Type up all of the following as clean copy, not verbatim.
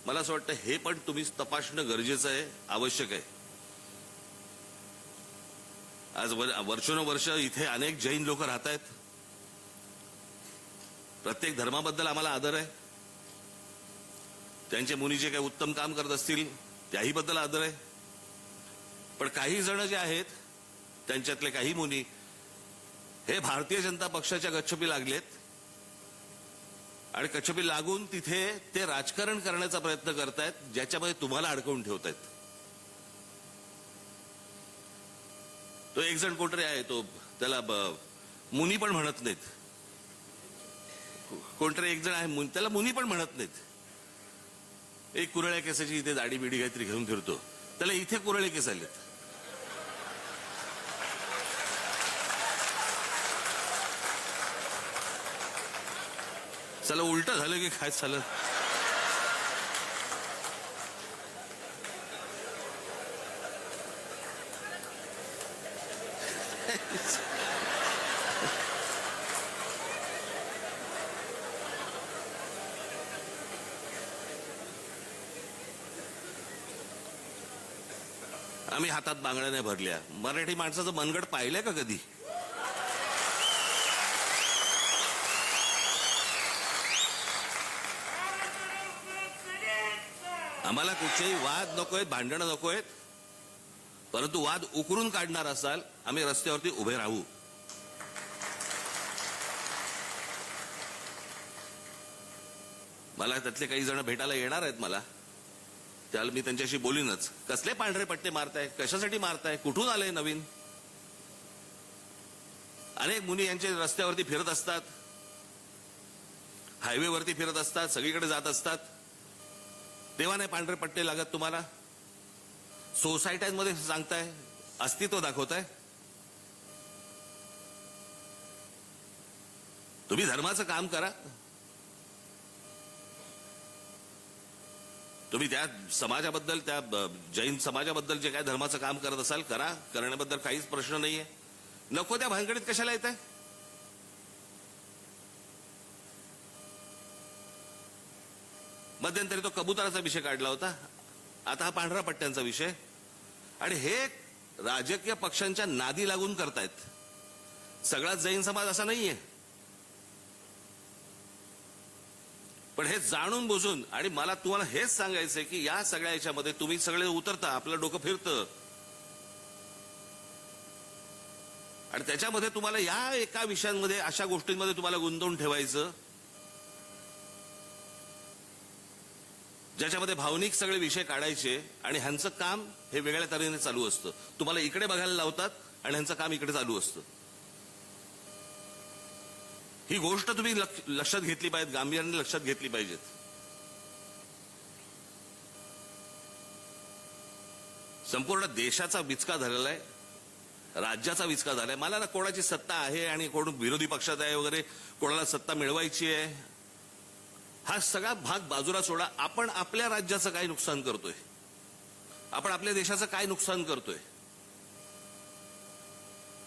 मला असं वाटतं हे पण तुम्ही तपासणं गरजेचं आहे, आवश्यक आहे. आज वर्षानुवर्ष इथे अनेक जैन लोक राहत आहेत. प्रत्येक धर्माबद्दल आम्हाला आदर आहे. त्यांचे मुनी जे काही उत्तम काम करत असतील त्याही बद्दल आदर आहे. पण काही जण जे आहेत त्यांच्यातले काही मुनी हे भारतीय जनता पक्षाच्या गच्छपी लागलेत आणि गच्छपी लागून तिथे ते राजकारण करण्याचा प्रयत्न करतायत, ज्याच्यामध्ये तुम्हाला अडकवून ठेवतायत. तो एक जण कोणतरी आहे, तो त्याला मुनी पण म्हणत नाहीत. कोणतरी एक जण आहे त्याला मुनी पण म्हणत नाहीत. एक कुरळ्या केसाची इथे दाढी बिडी काहीतरी घेऊन फिरतो, त्याला इथे कुरळे केस आलेत. चला उलट झालं की काय झालं. आम्ही हातात बांगड्या नाही भरल्या. मराठी माणसाचं मनगड पाहिलंय का कधी? आम्हाला कुठचेही वाद नकोयत, भांडणं नकोयत, परंतु वाद उकरून काढणार असाल आम्ही रस्त्यावरती उभे राहू. मला त्यातले काही जण भेटायला येणार आहेत. मला त्याला मी त्यांच्याशी बोलीनच. कसले पांढरे पट्टे मारताय, कशासाठी मारताय, कुठून आले नवीन? अनेक मुनी यांचे रस्त्यावरती फिरत असतात, हायवेवरती फिरत असतात, सगळीकडे जात असतात. तेव्हा नाही पांढरे पट्टे लागत तुम्हाला? सोसायट्यांमध्ये सांगताय, अस्तित्व दाखवताय. तुम्ही धर्माचं काम करा. तुम्ही त्या समाजाबद्दल, त्या जैन समाजाबद्दल जे काय धर्माचं काम करत असाल करा, करण्याबद्दल काहीच प्रश्न नाहीये. नको त्या भानगडीत कशाला येत आहे? मध्यंतरी तो कबुतराचा विषय काढला होता, आता हा पांढरा पट्ट्यांचा विषय. आणि हे राजकीय पक्षांच्या नादी लागून करतायत. सगळा जैन समाज असा नाहीये, पण हे जाणून बुजून. आणि मला तुम्हाला हेच सांगायचंय की या सगळ्या याच्यामध्ये तुम्ही सगळे उतरता, आपलं डोकं फिरतं, आणि त्याच्यामध्ये तुम्हाला या एका विषयांमध्ये, अशा गोष्टींमध्ये तुम्हाला गुंतवून ठेवायचं ज्याच्यामध्ये भावनिक सगळे विषय काढायचे. आणि ह्यांचं काम हे वेगळ्या तऱ्हेने चालू असतं. तुम्हाला इकडे बघायला लावतात आणि ह्यांचं काम इकडे चालू असतं. ही गोष्ट तुम्ही लक्षात घेतली पाहिजे, गांभीर्याने लक्षात घेतली पाहिजेत. संपूर्ण देशाचा विचका झालेला आहे, राज्याचा विचका झालाय. मला ना कोणाची सत्ता आहे आणि कोण विरोधी पक्षात आहे वगैरे, कोणाला सत्ता मिळवायची आहे, हा सगळा भाग बाजूला सोडा. आपण आपल्या राज्याचं काय नुकसान करतोय, आपण आपल्या देशाचं काय नुकसान करतोय.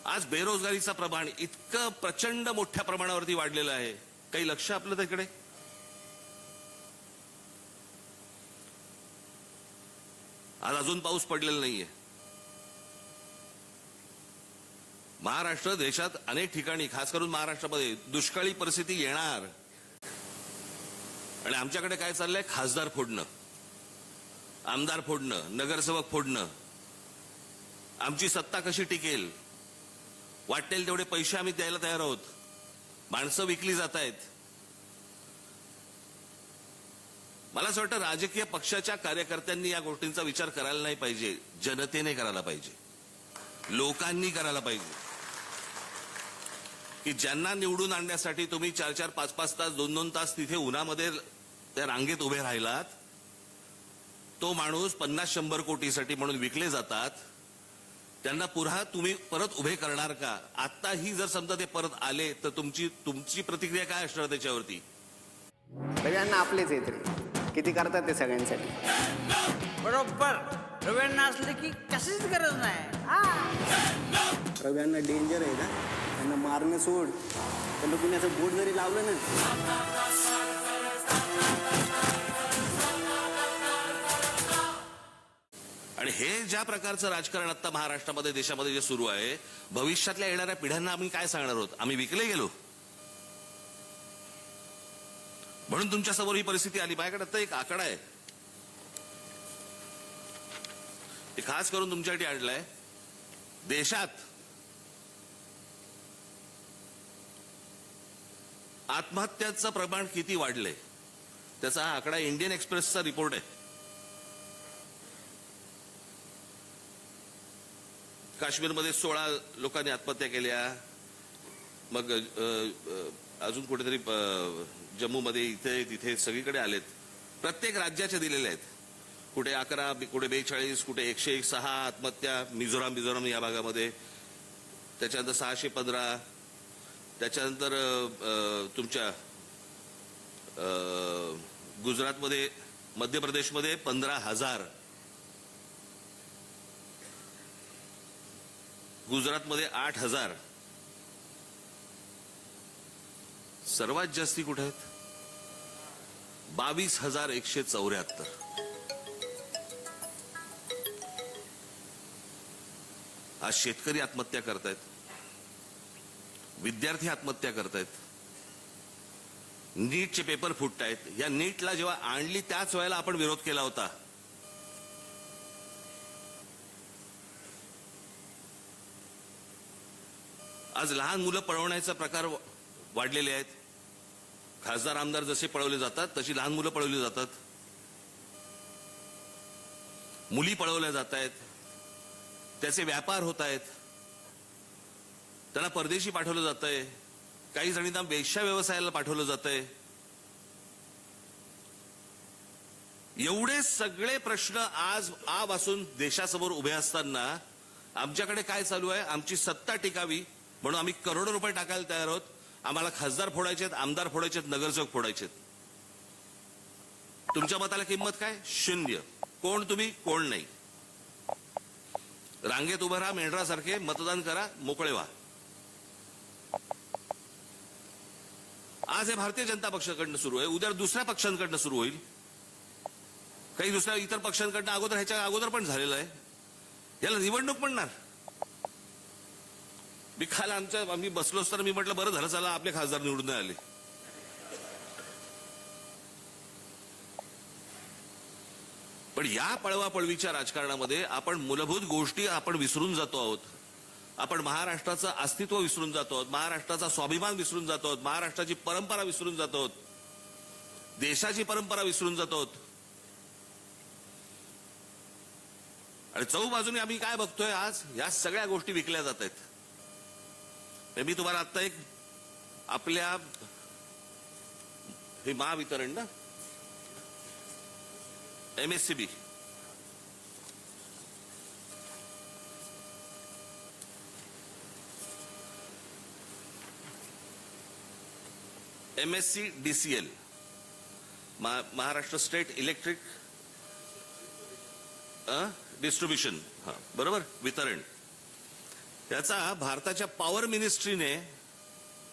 आज बेरोजगारीचं प्रमाण इतकं प्रचंड मोठ्या प्रमाणावरती वाढलेलं आहे. काही लक्ष आपलं तिकडे? आज अजून पाऊस पडलेला नाहीये. महाराष्ट्र देशात अनेक ठिकाणी, खास करून महाराष्ट्रामध्ये दुष्काळी परिस्थिती येणार. आणि आमच्याकडे काय चाललंय? खासदार फोडणं, आमदार फोडणं, नगरसेवक फोडणं. आमची सत्ता कशी टिकेल, वाटेल तेवढे पैसे आम्ही द्यायला तयार आहोत. माणसं विकली जात आहेत. मला असं वाटतं राजकीय पक्षाच्या कार्यकर्त्यांनी या गोष्टींचा विचार करायला नाही पाहिजे. जनतेने करायला पाहिजे, लोकांनी करायला पाहिजे. की ज्यांना निवडून आणण्यासाठी तुम्ही 4-4, 5-5 तास, 2-2 तास तिथे उन्हामध्ये त्या रांगेत उभे राहिलात, तो माणूस 50-100 कोटीसाठी म्हणून विकले जातात. त्यांना पुन्हा तुम्ही परत उभे करणार का? आताही जर समजा ते परत आले तर तुमची प्रतिक्रिया काय असणार त्याच्यावरती? सगळ्यांना आपलेच येत रे, किती करतात ते सगळ्यांसाठी. बरोबर. रव्यांना असले की कशाचीच गरज नाही. रव्यांना डेंजर आहे ना, त्यांना मारणं सोड. त्यांना कुणाचं बोट जरी लावलं ना, आणि हे ज्या प्रकारचं राजकारण आता महाराष्ट्रामध्ये देशामध्ये जे सुरू आहे, भविष्यातल्या येणाऱ्या पिढ्यांना आम्ही काय सांगणार आहोत? आम्ही विकले गेलो म्हणून तुमच्या समोर ही परिस्थिती आली. माझ्याकडे आता एक आकडा आहे, ते खास करून तुमच्यासाठी आणलाय. देशात आत्महत्याचं प्रमाण किती वाढलंय त्याचा हा आकडा इंडियन एक्सप्रेसचा रिपोर्ट आहे. काश्मीरमध्ये 16 लोकांनी आत्महत्या केल्या. मग अजून कुठेतरी जम्मूमध्ये इथे तिथे सगळीकडे आलेत. प्रत्येक राज्याचे दिलेले आहेत. कुठे 11, कुठे 42, कुठे 106 आत्महत्या. मिझोराम या भागामध्ये. त्याच्यानंतर 615. त्याच्यानंतर तुमच्या गुजरातमध्ये, मध्य प्रदेशमध्ये 15,000. गुजरातमध्ये 8,000. सर्वात जास्ती कुठे आहेत? 22,174. आज शेतकरी आत्महत्या करतायत, विद्यार्थी आत्महत्या करतायत, नीटचे पेपर फुटतायत. या नीटला जेव्हा आणली त्याच वेळेला आपण विरोध केला होता. आज लहान मुलं पळवण्याचा प्रकार वाढलेले आहेत. खासदार आमदार जसे पळवले जातात तशी लहान मुलं पळवली जातात. मुली पळवल्या जात आहेत. त्याचे व्यापार होत आहेत. त्यांना परदेशी पाठवलं जातंय. काही जणींना वेश्या व्यवसायाला पाठवलं जातंय. एवढे सगळे प्रश्न आज आपासून देशासमोर उभे असताना आमच्याकडे काय चालू आहे? आमची सत्ता टिकावी म्हणून आम्ही करोडो रुपये टाकायला तयार आहोत. आम्हाला खासदार फोडायचेत, आमदार फोडायचेत, नगरसेवक फोडायचेत. तुमच्या मताला किंमत काय? 0. कोण तुम्ही, कोण नाही. रांगेत उभं राहा मेंढरासारखे, मतदान करा, मोकळे व्हा. आज हे भारतीय जनता पक्षाकडनं सुरू आहे. उद्या दुसऱ्या पक्षांकडनं सुरू होईल. काही दुसऱ्या इतर पक्षांकडनं अगोदर, ह्याच्या अगोदर पण झालेलं आहे. याला निवडणूक म्हणणार? मी काल आम्ही बसलो असताना मी म्हटलं बरं झालं चला आपले खासदार निवडून नाही आले. पण या पळवापळवीच्या राजकारणामध्ये आपण मूलभूत गोष्टी आपण विसरून जातो आहोत. आपण महाराष्ट्राचं अस्तित्व विसरून जातो आहोत. महाराष्ट्राचा स्वाभिमान विसरून जातो आहोत. महाराष्ट्राची परंपरा विसरून जातो आहोत. देशाची परंपरा विसरून जातो आहोत. आणि चौबाजूने आम्ही काय बघतोय आज? या सगळ्या गोष्टी विकल्या जात आहेत. मी तुम्हाला आता एक आपल्या हे महावितरण ना, MSCB, MSCDCL, Maharashtra state electric distribution, हा बरोबर, वितरण. त्याचा भारताच्या पॉवर मिनिस्ट्रीने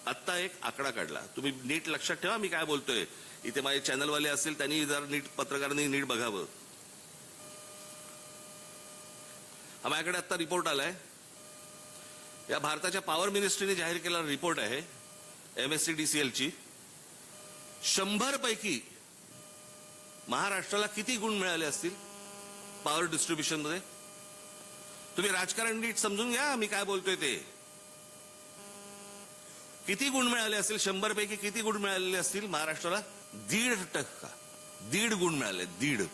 आत्ता एक आकडा काढला. तुम्ही नीट लक्षात ठेवा मी काय बोलतोय. इथे माझे चॅनलवाले असतील त्यांनी जर नीट, पत्रकारांनी नीट बघावं. हा माझ्याकडे आत्ता रिपोर्ट आलाय. या भारताच्या पॉवर मिनिस्ट्रीने जाहीर केलेला रिपोर्ट आहे MSCDCL ची. 100 पैकी महाराष्ट्राला किती गुण मिळाले असतील पॉवर डिस्ट्रीब्युशन मध्ये? तुम्ही राजकारण नीट समजून घ्या मी काय बोलतोय ते. किती गुण मिळाले असतील? 100 पैकी किती गुण मिळालेले असतील महाराष्ट्राला? 1.5%. 1.5 गुण मिळाले. 1.5.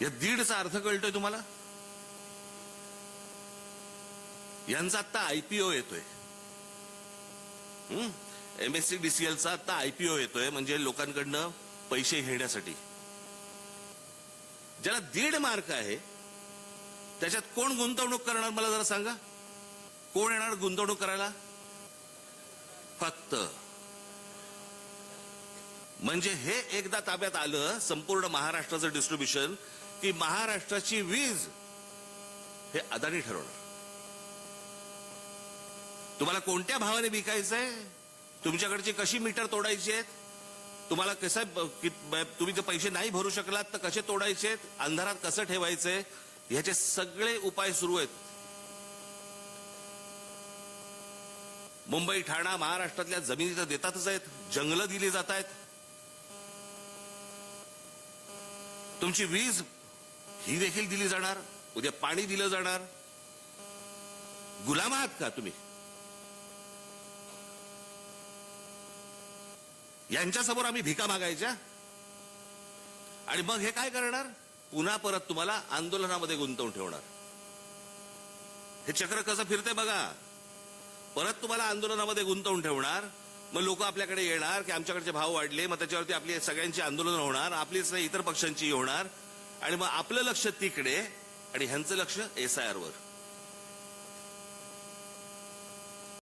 या 1.5चा अर्थ कळतोय तुम्हाला? यांचा आता IPO येतोय. MSCDCLचा आता IPO येतोय, म्हणजे लोकांकडनं पैसे घेण्यासाठी. ज्याला 1.5 मार्क आहे त्याच्यात कोण गुंतवणूक करणार मला जरा सांगा? कोण येणार गुंतवणूक करायला? फक्त. म्हणजे हे एकदा ताब्यात आलं संपूर्ण महाराष्ट्राचं डिस्ट्रीब्युशन की महाराष्ट्राची वीज हे अदानी ठरवणार. तुम्हाला कोणत्या भावाने विकायचंय, तुमच्याकडची कशी मीटर तोडायची आहेत तुम्हाला कसं तुम्ही जर पैसे नाही भरू शकलात तर कसे तोडायचे, अंधारात कसं ठेवायचे, ह्याचे सगळे उपाय सुरू आहेत. मुंबई ठाणा महाराष्ट्रातल्या जमिनी तर देतातच आहेत, जंगलं दिली जात आहेत. तुमची वीज ही देखील दिली जाणार, उद्या पाणी दिलं जाणार. गुलाम आहात का तुम्ही? यांच्यासमोर आम्ही भिका मागायच्या आणि मग हे काय करणार? पुन्हा परत तुम्हाला आंदोलनामध्ये गुंतवून ठेवणार. हे चक्र कसं फिरते बघा. परत तुम्हाला आंदोलनामध्ये गुंतवून ठेवणार, मग लोक आपल्याकडे येणार की आमच्याकडचे भाव वाढले, मग त्याच्यावरती आपली सगळ्यांची आंदोलन होणार, आपलीच नाही इतर पक्षांची होणार, आणि मग आपलं लक्ष तिकडे आणि ह्यांचं लक्ष SIR वर.